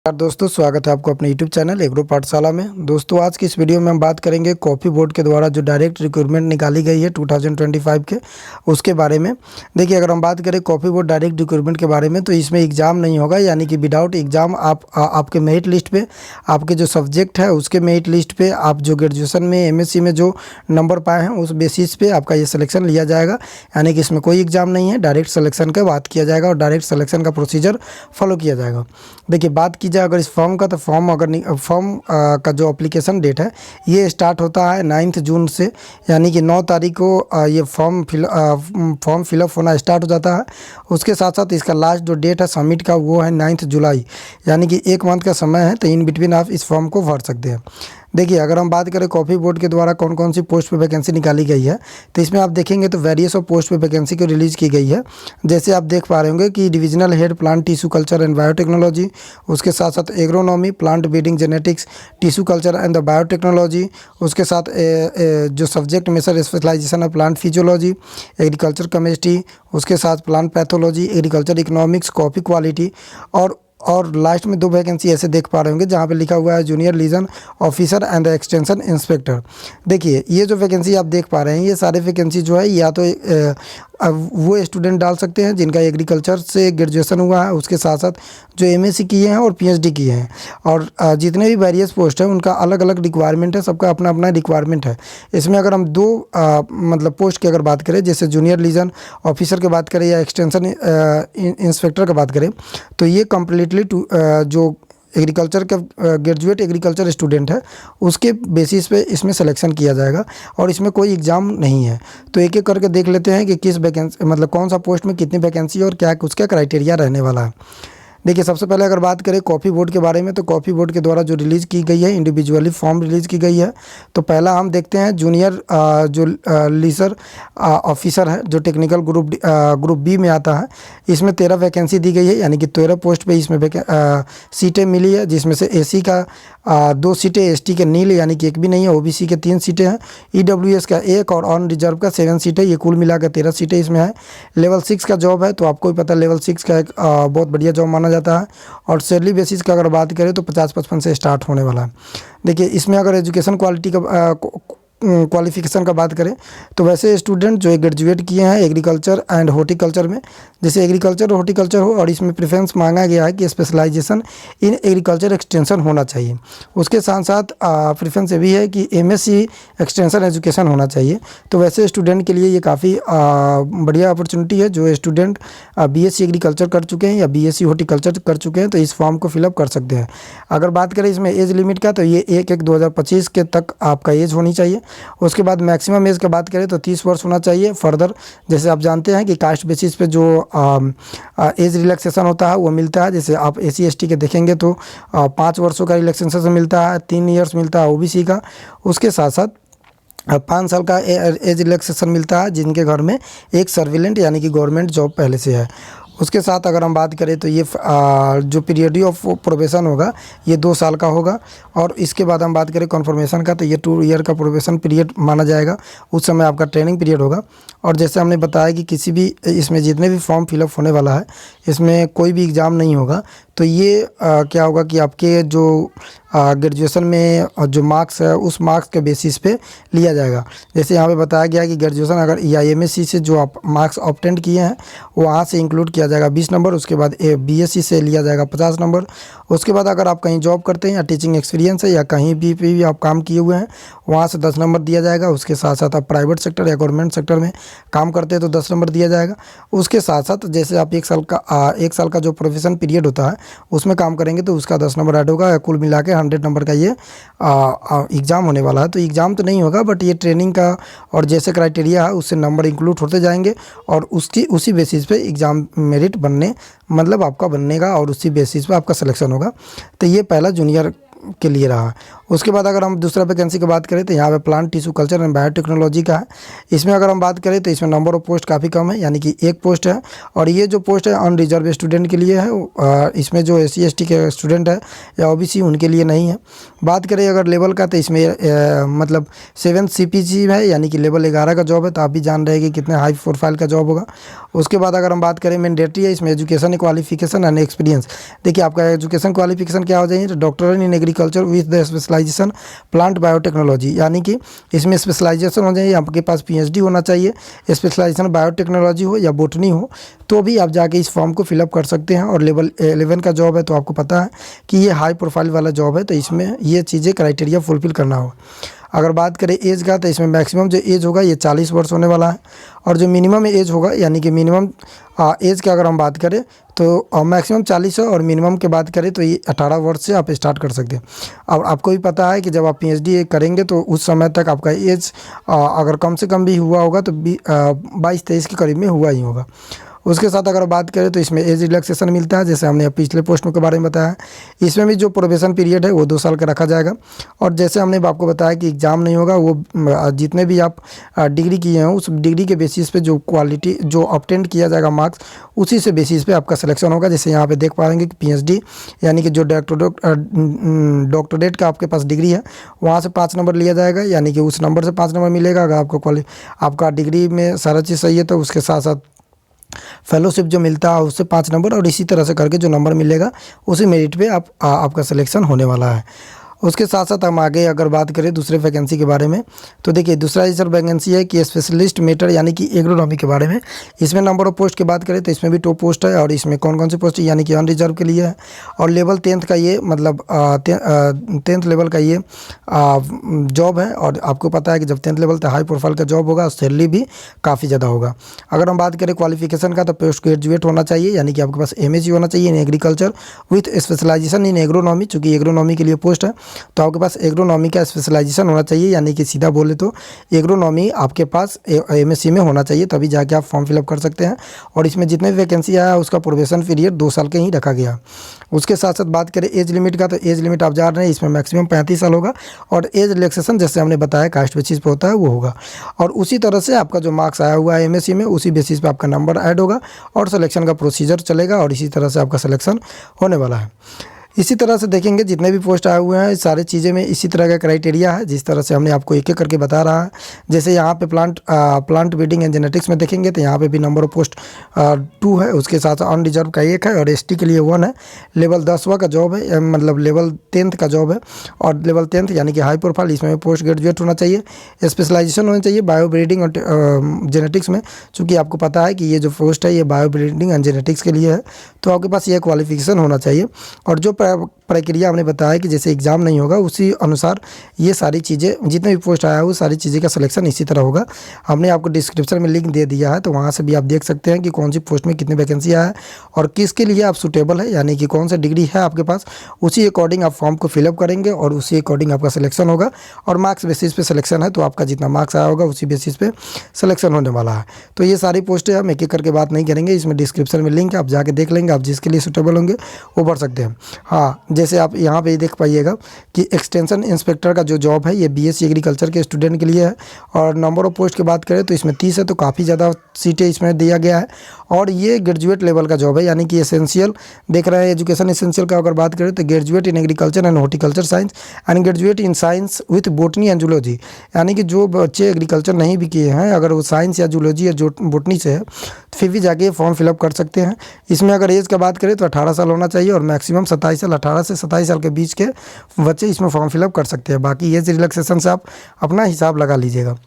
दोस्तों, स्वागत है आपको अपने YouTube चैनल एग्रो पाठशाला में। दोस्तों, आज की इस वीडियो में हम बात करेंगे कॉफ़ी बोर्ड के द्वारा जो डायरेक्ट रिक्रूटमेंट निकाली गई है 2025 के उसके बारे में। देखिए, अगर हम बात करें कॉफ़ी बोर्ड डायरेक्ट रिक्रूटमेंट के बारे में, तो इसमें एग्ज़ाम नहीं होगा, यानी कि विदाउट एग्ज़ाम आपके मेरिट लिस्ट पे, आपके जो सब्जेक्ट है उसके मेरिट लिस्ट पे, आप जो ग्रेजुएशन में MSc में जो नंबर पाए हैं उस बेसिस पे आपका ये सिलेक्शन लिया जाएगा। यानी कि इसमें कोई एग्ज़ाम नहीं है, डायरेक्ट सिलेक्शन का बात किया जाएगा और डायरेक्ट सिलेक्शन का प्रोसीजर फॉलो किया जाएगा। देखिए, बात की अगर इस फॉर्म का, तो फॉर्म का जो एप्लीकेशन डेट है ये स्टार्ट होता है 9 जून से, यानी कि 9 तारीख को ये फॉर्म फिलअप होना स्टार्ट हो जाता है। उसके साथ साथ इसका लास्ट जो डेट है सबमिट का वो है 9 जुलाई, यानी कि 1 मंथ का समय है। तो इन बिटवीन आप इस फॉर्म को भर सकते हैं। देखिए, अगर हम बात करें कॉफ़ी बोर्ड के द्वारा कौन कौन सी पोस्ट पे वैकेंसी निकाली गई है, तो इसमें आप देखेंगे तो वेरियस ऑफ पोस्ट पे वैकेंसी को रिलीज़ की गई है। जैसे आप देख पा रहे होंगे कि divisional head plant tissue culture and biotechnology, उसके साथ साथ agronomy, plant breeding genetics, tissue culture and the biotechnology, उसके साथ जो सब्जेक्ट मेजर स्पेशलाइजेशन है प्लांट फिजियोलॉजी, एग्रीकल्चर केमिस्ट्री, उसके साथ plant pathology, agriculture economics, coffee quality, और लास्ट में 2 वैकेंसी ऐसे देख पा रहे होंगे जहाँ पे लिखा हुआ है junior liaison officer and extension inspector. देखिए, ये जो वैकेंसी आप देख पा रहे हैं, ये सारे वैकेंसी जो है या तो वो स्टूडेंट डाल सकते हैं जिनका एग्रीकल्चर से ग्रेजुएशन हुआ है, उसके साथ साथ जो MSc किए हैं और PhD किए हैं। और जितने भी वेरियस पोस्ट हैं उनका अलग अलग रिक्वायरमेंट है, सबका अपना अपना रिक्वायरमेंट है। इसमें अगर हम 2 मतलब पोस्ट की अगर बात करें, जैसे जूनियर लीजन ऑफिसर की बात करें या एक्सटेंशन इंस्पेक्टर की बात करें, तो ये कम्प्लीटली जो एग्रीकल्चर का ग्रेजुएट एग्रीकल्चर स्टूडेंट है उसके बेसिस पे इसमें सिलेक्शन किया जाएगा और इसमें कोई एग्ज़ाम नहीं है। तो एक एक करके देख लेते हैं कि किस वैकेंसी, मतलब कौन सा पोस्ट में कितनी वैकेंसी और क्या उसका क्राइटेरिया रहने वाला है। देखिए, सबसे पहले अगर बात करें कॉफ़ी बोर्ड के बारे में, तो कॉफ़ी बोर्ड के द्वारा जो रिलीज़ की गई है इंडिविजुअली फॉर्म रिलीज़ की गई है। तो पहला हम देखते हैं जूनियर जो लीजर ऑफिसर है, जो टेक्निकल ग्रुप B में आता है। इसमें 13 वैकेंसी दी गई है, यानी कि 13 पोस्ट पे इसमें सीटें मिली है, जिसमें से AC का 2 सीटें, ST के नील यानी कि एक भी नहीं है, OBC के 3 सीटें हैं, EWS का 1 और ऑन रिजर्व का 7 सीटें। ये कुल मिलाकर 13 सीटें इसमें है। लेवल 6 का जॉब है, तो आपको भी पता है लेवल 6 का एक बहुत बढ़िया जॉब माना जाता है। और सैलरी बेसिस का अगर बात करें तो 50-55 से स्टार्ट होने वाला है। देखिए, इसमें अगर एजुकेशन क्वालिफिकेशन का बात करें, तो वैसे स्टूडेंट जो ग्रेजुएट किए हैं एग्रीकल्चर एंड हॉर्टिकल्चर में, जैसे एग्रीकल्चर और हॉर्टिकल्चर हो, और इसमें प्रेफरेंस मांगा गया है कि स्पेशलाइजेशन इन एग्रीकल्चर एक्सटेंशन होना चाहिए। उसके साथ साथ प्रेफरेंस ये भी है कि MSc एक्सटेंशन एजुकेशन होना चाहिए। तो वैसे स्टूडेंट के लिए ये काफ़ी बढ़िया अपॉर्चुनिटी है। जो स्टूडेंट BSc एग्रीकल्चर कर चुके हैं या BSc हॉर्टिकल्चर कर चुके हैं, तो इस फॉर्म को फिलअप कर सकते हैं। अगर बात करें इसमें एज लिमिट का, तो ये 1/1/2025 के तक आपका एज होनी चाहिए। उसके बाद मैक्सिमम एज की बात करें तो 30 वर्ष होना चाहिए। फर्दर, जैसे आप जानते हैं कि कास्ट बेसिस पे जो एज रिलैक्सेशन होता है वो मिलता है। जैसे आप SC ST के देखेंगे तो 5 वर्षों का रिलैक्सेशन मिलता है, 3 ईयर्स मिलता है OBC का। उसके साथ साथ 5 साल का एज रिलैक्सेशन मिलता है जिनके घर में एक सर्विलेंट यानी कि गवर्नमेंट जॉब पहले से है। उसके साथ अगर हम बात करें तो ये जो पीरियड ऑफ प्रोबेशन होगा ये 2 साल का होगा। और इसके बाद हम बात करें कन्फर्मेशन का, तो ये 2 ईयर का प्रोबेशन पीरियड माना जाएगा। उस समय आपका ट्रेनिंग पीरियड होगा। और जैसे हमने बताया कि किसी भी इसमें जितने भी फॉर्म फिलअप होने वाला है इसमें कोई भी एग्ज़ाम नहीं होगा। तो ये क्या होगा कि आपके जो ग्रेजुएशन में जो मार्क्स है उस मार्क्स के बेसिस पे लिया जाएगा। जैसे यहाँ पे बताया गया कि ग्रेजुएशन अगर या MSc से जो आप मार्क्स ऑब्टेन किए हैं वहाँ से इंक्लूड किया जाएगा 20 नंबर। उसके बाद BSc से लिया जाएगा 50 नंबर। उसके बाद अगर आप कहीं जॉब करते हैं या टीचिंग एक्सपीरियंस है या कहीं भी आप काम किए हुए हैं वहाँ से 10 नंबर दिया जाएगा। उसके साथ साथ आप प्राइवेट सेक्टर या गवर्नमेंट सेक्टर में काम करते हैं तो 10 नंबर दिया जाएगा। उसके साथ साथ जैसे आप 1 साल का जो प्रोफेशन पीरियड होता है उसमें काम करेंगे तो उसका 10 नंबर ऐड होगा। कुल मिला के 100 नंबर का ये एग्ज़ाम होने वाला है। तो एग्ज़ाम तो नहीं होगा, बट ये ट्रेनिंग का और जैसे क्राइटेरिया है उससे नंबर इंक्लूड होते जाएंगे और उसी बेसिस पे एग्ज़ाम मेरिट बनने, मतलब आपका बनने का, और उसी बेसिस पे आपका सिलेक्शन होगा। तो ये पहला जूनियर के लिए रहा। उसके बाद अगर हम दूसरा वैकेंसी की बात करें तो यहाँ पे plant tissue culture and biotechnology का है। इसमें अगर हम बात करें तो इसमें नंबर ऑफ पोस्ट काफ़ी कम है, यानी कि एक पोस्ट है। और ये जो पोस्ट है अनरिजर्व स्टूडेंट के लिए है, इसमें जो SC ST के स्टूडेंट है या OBC उनके लिए नहीं है। बात करें अगर लेवल का तो इसमें मतलब 7 CPG है, यानी कि लेवल 11 का जॉब है। तो आप भी जान रहे हैं कि कितने हाई प्रोफाइल का जॉब होगा। उसके बाद अगर हम बात करें मैंडेटरी है, इसमें एजुकेशन क्वालिफिकेशन एंड एक्सपीरियंस। देखिए आपका एजुकेशन क्वालिफिकेशन क्या हो जाएगी, तो doctor in agriculture with the specialization plant biotechnology, यानी कि इसमें स्पेशलाइजेशन हो जाए, आपके पास PhD होना चाहिए, स्पेशलाइजेशन बायोटेक्नोलॉजी हो या बोटनी हो, तो भी आप जाके इस फॉर्म को फिलअप कर सकते हैं। और लेवल 11 का जॉब है, तो आपको पता है कि ये हाई प्रोफाइल वाला जॉब है, तो इसमें ये चीज़ें क्राइटेरिया फुलफिल करना हो। अगर बात करें एज का तो इसमें मैक्सिमम जो एज होगा ये 40 वर्ष होने वाला है। और जो मिनिमम एज होगा, यानी कि मिनिमम एज की अगर हम बात करें तो मैक्सिमम 40 है, और मिनिमम की बात करें तो ये 18 वर्ष से आप स्टार्ट कर सकते हैं। अब आपको भी पता है कि जब आप PhD करेंगे तो उस समय तक आपका एज अगर कम से कम भी हुआ होगा तो 22-23 के करीब में हुआ ही होगा। उसके साथ अगर बात करें तो इसमें एज रिलैक्सेशन मिलता है, जैसे हमने पिछले पोस्टों के बारे में बताया। इसमें भी जो प्रोबेशन पीरियड है वो 2 साल का रखा जाएगा। और जैसे हमने आपको बताया कि एग्ज़ाम नहीं होगा, वो जितने भी आप डिग्री किए हैं उस डिग्री के बेसिस पे जो क्वालिटी जो ऑब्टेन किया जाएगा मार्क्स, उसी से बेसिस पे आपका सिलेक्शन होगा। जैसे यहाँ पे देख पाएंगे कि PhD यानी कि जो डॉक्टरेट का आपके पास डिग्री है, वहाँ से 5 नंबर लिया जाएगा, यानी कि उस नंबर से 5 नंबर मिलेगा। अगर आपका डिग्री में सारा चीज़ सही है तो उसके साथ साथ फेलोशिप जो मिलता है उससे 5 नंबर, और इसी तरह से करके जो नंबर मिलेगा उसी मेरिट पे आपका सिलेक्शन होने वाला है। उसके साथ साथ हम आगे अगर बात करें दूसरे वैकेंसी के बारे में, तो देखिए दूसरा सर वैकेंसी है कि स्पेशलिस्ट मेटर यानी कि एग्रोनॉमी के बारे में। इसमें नंबर ऑफ पोस्ट की बात करें तो इसमें भी 2 पोस्ट है। और इसमें कौन कौन सी पोस्ट है, यानी कि अनरिजर्व के लिए है। और लेवल 10th का ये मतलब 10th लेवल का ये जॉब है। और आपको पता है कि जब 10th लेवल तक हाई प्रोफाइल का जॉब होगा, सैलरी भी काफ़ी ज़्यादा होगा। अगर हम बात करें क्वालिफिकेशन का तो पोस्ट ग्रेजुएट होना चाहिए, यानी कि आपके पास MSc होना चाहिए in agriculture with specialization in agronomy. चूँकि एग्रोनॉमी के लिए पोस्ट है तो आपके पास एग्रोनॉमी का स्पेशलाइजेशन होना चाहिए, यानी कि सीधा बोले तो एग्रोनॉमी आपके पास MSc में होना चाहिए, तभी जाके आप फॉर्म फिलअप कर सकते हैं। और इसमें जितने भी वैकेंसी आया है उसका प्रोबेशन पीरियड 2 साल के ही रखा गया। उसके साथ साथ बात करें एज लिमिट का तो एज लिमिट आप जान रहे हैं इसमें मैक्सिमम 35 साल होगा। और एज रिलैक्सेशन जैसे हमने बताया कास्ट बेसिस पे होता है वो होगा। और उसी तरह से आपका जो मार्क्स आया हुआ है MSc में उसी बेसिस पे आपका नंबर ऐड होगा और सिलेक्शन का प्रोसीजर चलेगा, और इसी तरह से आपका सिलेक्शन होने वाला है। इसी तरह से देखेंगे जितने भी पोस्ट आए हुए हैं सारी चीज़ें में इसी तरह का क्राइटेरिया है, जिस तरह से हमने आपको एक एक करके बता रहा है। जैसे यहाँ पे प्लांट ब्रीडिंग एंड जेनेटिक्स में देखेंगे तो यहाँ पे भी नंबर ऑफ पोस्ट 2 है। उसके साथ अनरिजर्व का 1 है और ST के लिए 1 है। लेवल 10वां का जॉब है, मतलब लेवल 10th का जॉब है। और लेवल 10th यानी कि हाई प्रोफाइल, इसमें पोस्ट ग्रेजुएट होना चाहिए, स्पेशलाइजेशन होनी चाहिए बायो ब्रीडिंग और जेनेटिक्स में। चूँकि आपको पता है कि ये जो पोस्ट है ये बायो ब्रीडिंग एंड जेनेटिक्स के लिए है, तो आपके पास ये क्वालिफिकेशन होना चाहिए। और जो प्रक्रिया हमने बताया कि जैसे एग्ज़ाम नहीं होगा उसी अनुसार ये सारी चीज़ें जितने भी पोस्ट आया है वो सारी चीज़ें का सिलेक्शन इसी तरह होगा। हमने आपको डिस्क्रिप्शन में लिंक दे दिया है, तो वहाँ से भी आप देख सकते हैं कि कौन सी पोस्ट में कितनी वैकेंसी आया है और किसके लिए आप सूटेबल है, यानी कि कौन सा डिग्री है आपके पास, उसी अकॉर्डिंग आप फॉर्म को फिलअप करेंगे और उसी अकॉर्डिंग आपका सिलेक्शन होगा। और मार्क्स बेसिस पे सिलेक्शन है, तो आपका जितना मार्क्स आया होगा उसी बेसिस पे सिलेक्शन होने वाला है। तो ये सारी पोस्टें हम एक एक करके बात नहीं करेंगे, इसमें डिस्क्रिप्शन में लिंक है, आप जाके देख लेंगे, आप जिसके लिए सूटेबल होंगे वो भर सकते हैं। हाँ, जैसे आप यहाँ पे देख पाइएगा कि एक्सटेंशन इंस्पेक्टर का जो जॉब है ये BSc एग्रीकल्चर के स्टूडेंट के लिए है। और नंबर ऑफ पोस्ट की बात करें तो इसमें 30 है, तो काफ़ी ज़्यादा सीटें इसमें दिया गया है। और ये ग्रेजुएट लेवल का जॉब है, यानी कि एसेंशियल देख रहे हैं। एजुकेशन एसेंशियल का अगर बात करें तो graduate in agriculture and horticulture science and graduate in science with botany and zoology, यानी कि जो बच्चे एग्रीकल्चर नहीं भी किए हैं अगर वो साइंस या जूलॉजी या बोटनी से है तो फिर भी जाके फॉर्म फिलअप कर सकते हैं। इसमें अगर एज का बात करें तो 18 साल होना चाहिए और मैक्सिमम 27 साल, 18 से 27 साल के बीच के बच्चे इसमें फॉर्म फिलअप कर सकते हैं। बाकी एज रिलैक्सेशन से आप अपना हिसाब लगा लीजिएगा।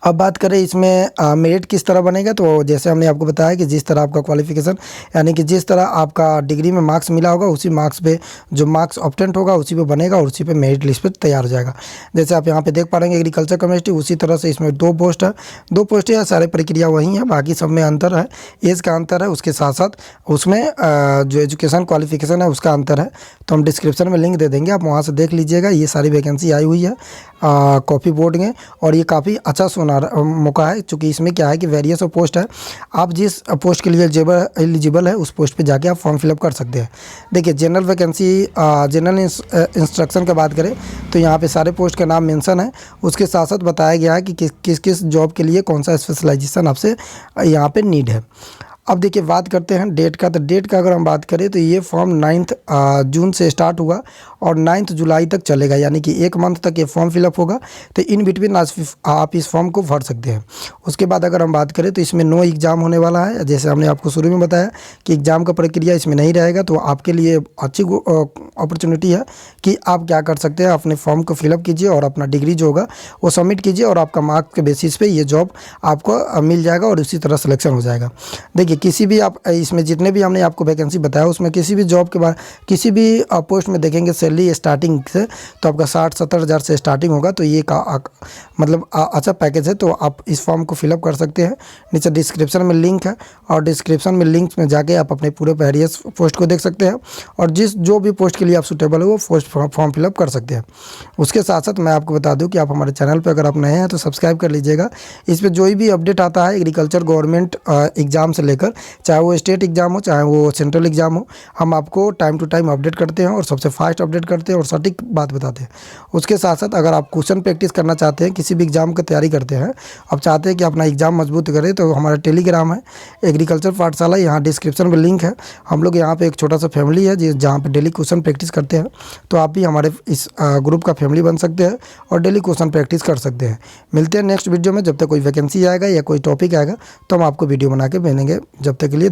अब बात करें इसमें मेरिट किस तरह बनेगा, तो जैसे हमने आपको बताया कि जिस तरह आपका क्वालिफिकेशन यानी कि जिस तरह आपका डिग्री में मार्क्स मिला होगा उसी मार्क्स पे जो मार्क्स ऑब्टेंट होगा उसी पे बनेगा और उसी पे मेरिट लिस्ट पे तैयार हो जाएगा। जैसे आप यहाँ पे देख पा रहे हैं एग्रीकल्चर केमिस्ट्री, उसी तरह से इसमें 2 पोस्ट है, 2 पोस्ट है, सारे प्रक्रिया वही है, बाकी सब में अंतर है, एज का अंतर है, उसके साथ साथ उसमें जो एजुकेशन क्वालिफिकेशन है उसका अंतर है। तो हम डिस्क्रिप्शन में लिंक दे देंगे, आप वहाँ से देख लीजिएगा। ये सारी वैकेंसी आई हुई है कॉपी बोर्ड में और ये काफ़ी अच्छा सोना मौका है, चूँकि इसमें क्या है कि वेरियस ऑफ पोस्ट है। आप जिस पोस्ट के लिए एलिजिबल है उस पोस्ट पे जाके आप फॉर्म फिलअप कर सकते हैं। देखिए जनरल वैकेंसी, जनरल इंस्ट्रक्शन की बात करें तो यहाँ पे सारे पोस्ट का नाम मेंशन है। उसके साथ साथ बताया गया है कि किस किस जॉब के लिए कौन सा स्पेशलाइजेशन आपसे यहाँ पे नीड है। अब देखिए बात करते हैं डेट का। तो डेट का अगर हम बात करें तो ये फॉर्म 9 जून से स्टार्ट हुआ और 9 जुलाई तक चलेगा, यानी कि 1 मंथ तक ये फॉर्म फिलअप होगा। तो इन बिटवीन आप इस फॉर्म को भर सकते हैं। उसके बाद अगर हम बात करें तो इसमें नो एग्ज़ाम होने वाला है। जैसे हमने आपको शुरू में बताया कि एग्ज़ाम का प्रक्रिया इसमें नहीं रहेगा, तो आपके लिए अच्छी अपॉर्चुनिटी है कि आप क्या कर सकते हैं, अपने फॉर्म को फिलअप कीजिए और अपना डिग्री जो होगा वो सबमिट कीजिए और आपका मार्क्स के बेसिस पे ये जॉब आपको मिल जाएगा और उसी तरह सिलेक्शन हो जाएगा। देखिए किसी भी आप इसमें जितने भी हमने आपको वैकेंसी बताया उसमें किसी भी जॉब के बाद किसी भी पोस्ट में देखेंगे सैलरी स्टार्टिंग से तो आपका 60-70 हज़ार से स्टार्टिंग होगा। तो ये मतलब अच्छा पैकेज है। तो आप इस फॉर्म को फिलअप कर सकते हैं। नीचे डिस्क्रिप्शन में लिंक है और डिस्क्रिप्शन में लिंक में जाके आप अपने पूरे वेरियस पोस्ट को देख सकते हैं और जो भी पोस्ट के लिए आप सूटेबल हो वो पोस्ट फॉर्म फिलअप कर सकते हैं। उसके साथ साथ मैं आपको बता दूं कि आप हमारे चैनल पर अगर आप नए हैं तो सब्सक्राइब कर लीजिएगा। इस पर जो भी अपडेट आता है एग्रीकल्चर गवर्नमेंट एग्ज़ाम से लेकर, चाहे वो स्टेट एग्ज़ाम हो चाहे वो सेंट्रल एग्ज़ाम हो, हम आपको टाइम टू टाइम अपडेट करते हैं और सबसे फास्ट अपडेट करते हैं और सटीक बात बताते हैं। उसके साथ साथ अगर आप क्वेश्चन प्रैक्टिस करना चाहते हैं, किसी भी एग्ज़ाम की तैयारी करते हैं, आप चाहते हैं कि अपना एग्ज़ाम मजबूत करें, तो हमारा टेलीग्राम है एग्रीकल्चर पाठशाला, यहाँ डिस्क्रिप्शन में लिंक है। हम लोग यहाँ पे एक छोटा सा फैमिली है जहाँ पे डेली क्वेश्चन प्रैक्टिस करते हैं। तो आप भी हमारे इस ग्रुप का फैमिली बन सकते हैं और डेली क्वेश्चन प्रैक्टिस कर सकते हैं। मिलते हैं नेक्स्ट वीडियो में। जब तक कोई वैकेंसी आएगा या कोई टॉपिक आएगा तो हम आपको वीडियो बना के भेजेंगे। जब तक के लिए